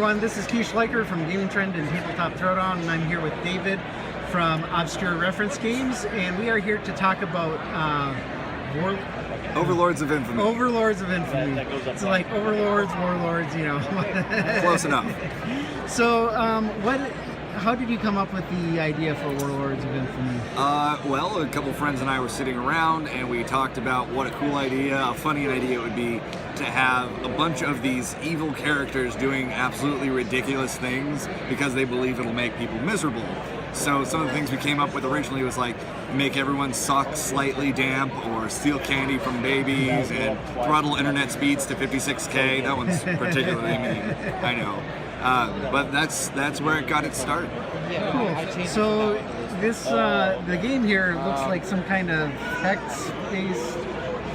everyone, this is Schleicher from Gaming Trend and Tabletop Throwdown, and I'm here with David from Obscure Reference Games, and we are here to talk about Overlords of Infamy. Overlords of Infamy. It's like Overlords, Warlords, you know. Close enough. So, how did you come up with the idea for Warlords of Infamy? Well, a couple friends and I were sitting around and we talked about what a cool idea, a funny idea it would be to have a bunch of these evil characters doing absolutely ridiculous things because they believe it'll make people miserable. So some of the things we came up with originally was like make everyone's socks slightly damp or steal candy from babies and throttle internet speeds to 56K. That one's particularly mean, I know. But that's where it got its start. Cool. So this the game here looks like some kind of hex-based.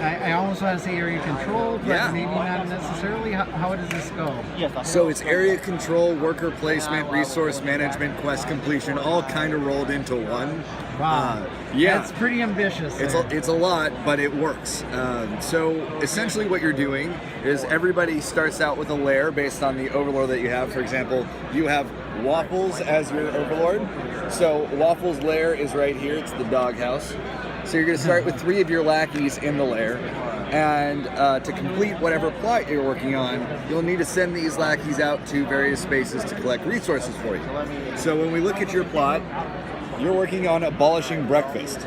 I almost want to say area control, but maybe not necessarily. How does this go? So it's area control, worker placement, resource management, quest completion, all kind of rolled into one. Wow. That's pretty ambitious. It's a lot, but it works. So essentially what you're doing is everybody starts out with a lair based on the overlord that you have. For example, you have Waffles as your overlord. So Waffles' lair is right here. It's the doghouse. So you're going to start with 3 of your lackeys in the lair, and to complete whatever plot you're working on, you'll need to send these lackeys out to various spaces to collect resources for you. So when we look at your plot, you're working on abolishing breakfast.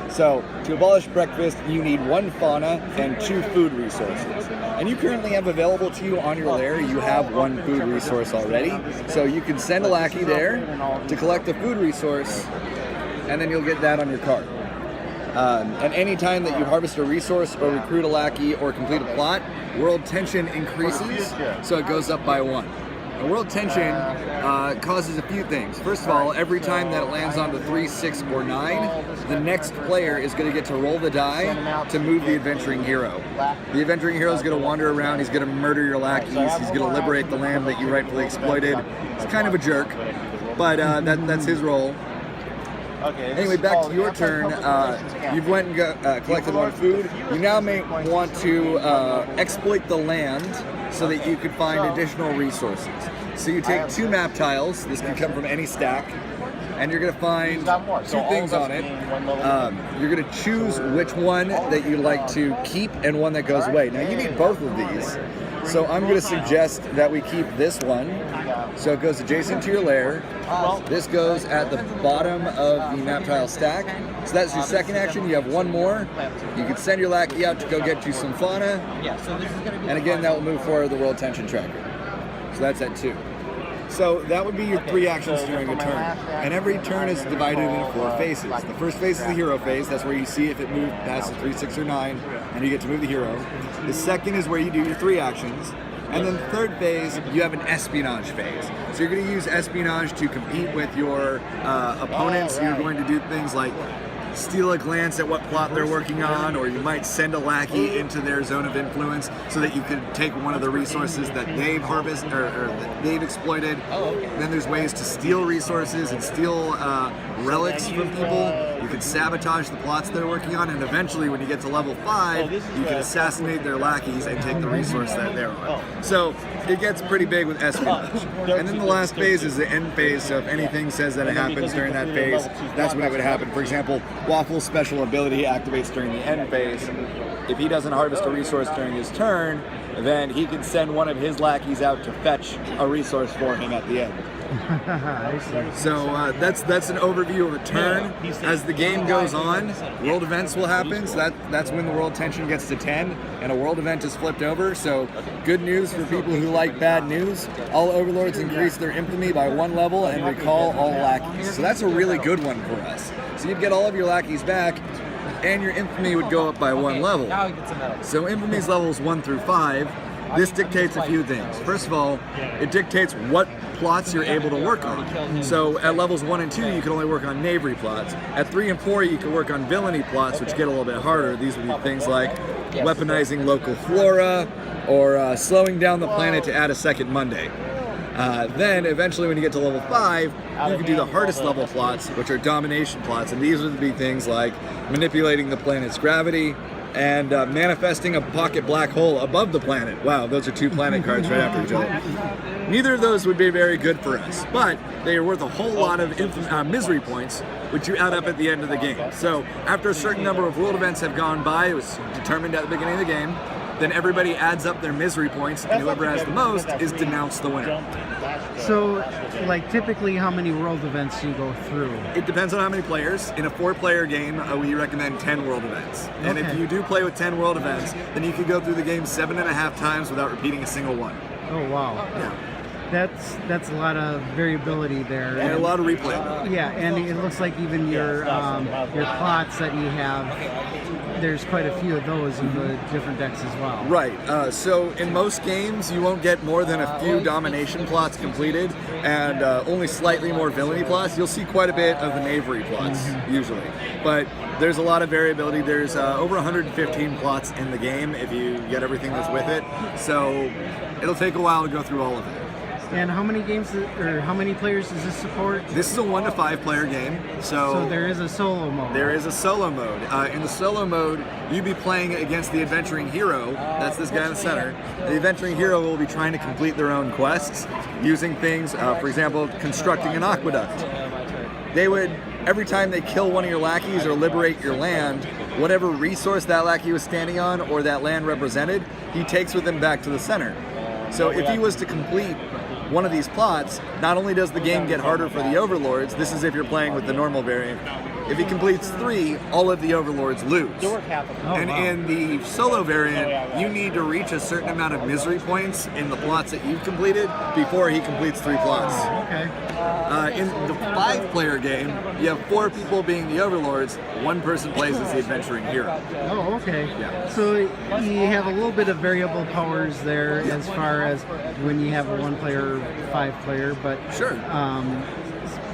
So to abolish breakfast, you need 1 fauna and 2 food resources. And you currently have available to you on your lair, you have 1 food resource already. So you can send a lackey there to collect a food resource, and then you'll get that on your card. And any time that you harvest a resource or recruit a lackey or complete a plot, world tension increases, so it goes up by 1. And world tension causes a few things. First of all, every time that it lands on the 3, 6, or 9, the next player is going to get to roll the die to move the adventuring hero. The adventuring hero is going to wander around, he's going to murder your lackeys, he's going to liberate the land that you rightfully exploited. It's kind of a jerk, but that's his role. Anyway, back to your turn. You've went and collected 1 food. You now may want to exploit the land so that you could find additional resources. So you take 2 map tiles. This can come from any stack. And you're going to find 2 things on it. You're going to choose which one that you like to keep and one that goes away. Now you need both of these. So I'm going to suggest that we keep this one. So it goes adjacent to your lair. This goes at the bottom of the map tile stack. So that's your second action. You have 1 more. You can send your lackey out to go get you some fauna. And again, that will move forward the world tension tracker. So that's at 2. So that would be your 3 actions during a turn. And every turn is divided into 4 phases. The first phase is the hero phase. That's where you see if it moved past the 3, 6, or 9, and you get to move the hero. The second is where you do your 3 actions. And then the third phase, you have an espionage phase. So you're going to use espionage to compete with your opponents. You're going to do things like steal a glance at what plot they're working on, or you might send a lackey into their zone of influence so that you can take one of the resources that they've harvested or that they've exploited. Then there's ways to steal resources and steal relics from people. You can sabotage the plots they're working on, and eventually when you get to level 5, you can assassinate their lackeys and take the resource that they're on. So it gets pretty big with espionage. And then the last phase is the end phase, so if anything says that it happens during that phase, that's when it would happen. For example, Waffle's special ability activates during the end phase. If he doesn't harvest a resource during his turn, then he can send one of his lackeys out to fetch a resource for him at the end. So that's an overview of a turn. As the game goes on, world events will happen. So that's when the world tension gets to 10, and a world event is flipped over. So good news for people who like bad news. All overlords increase their infamy by 1 level and recall all lackeys. So that's a really good one for us. So you'd get all of your lackeys back, and your infamy would go up by 1 level. So infamy's levels 1 through 5. This dictates a few things. First of all, it dictates what plots you're able to work on. So at levels 1 and 2, you can only work on knavery plots. At 3 and 4, you can work on villainy plots, which get a little bit harder. These would be things like weaponizing local flora or slowing down the planet to add a second Monday. Then eventually when you get to level 5, you can do the hardest level plots, which are domination plots, and these would be things like manipulating the planet's gravity, and manifesting a pocket black hole above the planet. Wow, those are 2 planet cards right after each other. Neither of those would be very good for us, but they are worth a whole lot of misery points, which you add up at the end of the game. So after a certain number of world events have gone by, it was determined at the beginning of the game, then everybody adds up their misery points, and whoever has the most is denounced the winner. So, like, typically how many world events do you go through? It depends on how many players. In a 4-player game, we recommend 10 world events. And if you do play with 10 world events, then you could go through the game 7.5 times without repeating a single one. Oh, wow. Yeah. That's a lot of variability there, and a lot of replay. Yeah, and it looks like even your plots that you have, there's quite a few of those in the different decks as well. Right. So in most games, you won't get more than a few domination plots completed, and only slightly more villainy plots. You'll see quite a bit of the knavery plots usually, but there's a lot of variability. There's over 115 plots in the game if you get everything that's with it. So it'll take a while to go through all of it. And how many games or how many players does this support? This is a 1 to 5 player game. So there is a solo mode. There is a solo mode. In the solo mode, you'd be playing against the adventuring hero. That's this guy in the center. The adventuring hero will be trying to complete their own quests using things, for example, constructing an aqueduct. They would, every time they kill one of your lackeys or liberate your land, whatever resource that lackey was standing on or that land represented, he takes with him back to the center. So if he was to complete one of these plots, not only does the game get harder for the Overlords, this is if you're playing with the normal variant, if he completes 3, all of the Overlords lose. In the solo variant, you need to reach a certain amount of misery points in the plots that you've completed before he completes 3 plots. In the 5-player game, you have 4 people being the Overlords, 1 person plays as the adventuring hero. Oh, okay. Yeah. So you have a little bit of variable powers there as far as when you have a 1-player, 5-player, but sure.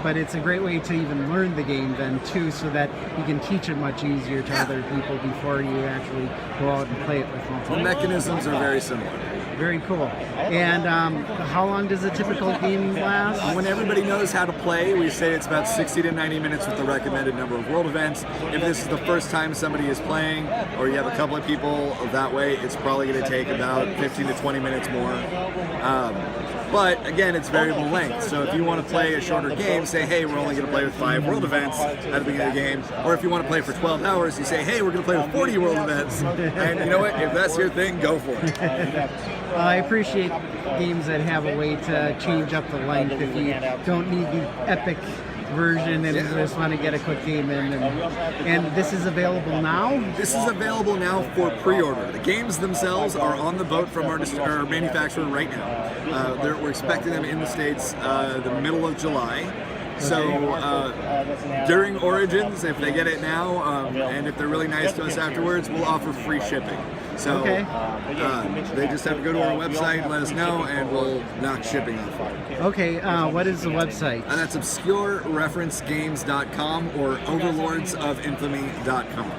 But it's a great way to even learn the game then too, so that you can teach it much easier to other people before you actually go out and play it with multiple. The mechanisms are very similar. Very cool. And how long does a typical game last? When everybody knows how to play, we say it's about 60 to 90 minutes with the recommended number of world events. If this is the first time somebody is playing, or you have a couple of people that way, it's probably going to take about 15 to 20 minutes more. But again, it's variable length. So if you want to play a shorter game, say, hey, we're only going to play with 5 world events at the beginning of the game. Or if you want to play for 12 hours, you say, hey, we're going to play with 40 world events. And you know what? If that's your thing, go for it. I appreciate games that have a way to change up the length if you don't need the epic version and just want to get a quick game in. And this is available now? This is available now for pre-order. The games themselves are on the boat from our manufacturer right now. We're expecting them in the States the middle of July. So during Origins, if they get it now, and if they're really nice to us afterwards, we'll offer free shipping. So they just have to go to our website, let us know, and we'll knock shipping off. Okay, what is the website? That's obscurereferencegames.com or overlordsofinfamy.com.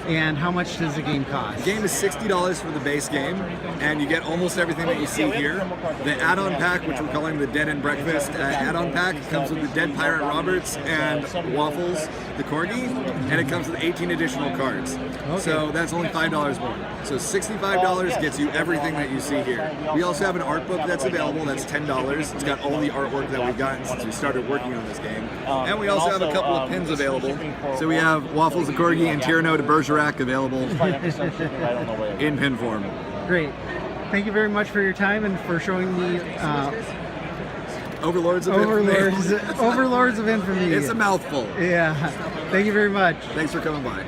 And how much does the game cost? The game is $60 for the base game, and you get almost everything that you see here. The add-on pack, which we're calling the Dead and Breakfast add-on pack, comes with the Dead Pirate Roberts and Waffles, the Corgi, and it comes with 18 additional cards. Okay. So that's only $5 more. So $65 gets you everything that you see here. We also have an art book that's available, that's $10. It's got all the artwork that we've gotten since we started working on this game. And we also have a couple of pins available. So we have Waffles, the Corgi, and Tyranno de Bergerac available in pin form. Great. Thank you very much for your time and for showing me Overlords of Infamy. Overlords of Infamy. It's a mouthful. Yeah. Thank you very much. Thanks for coming by.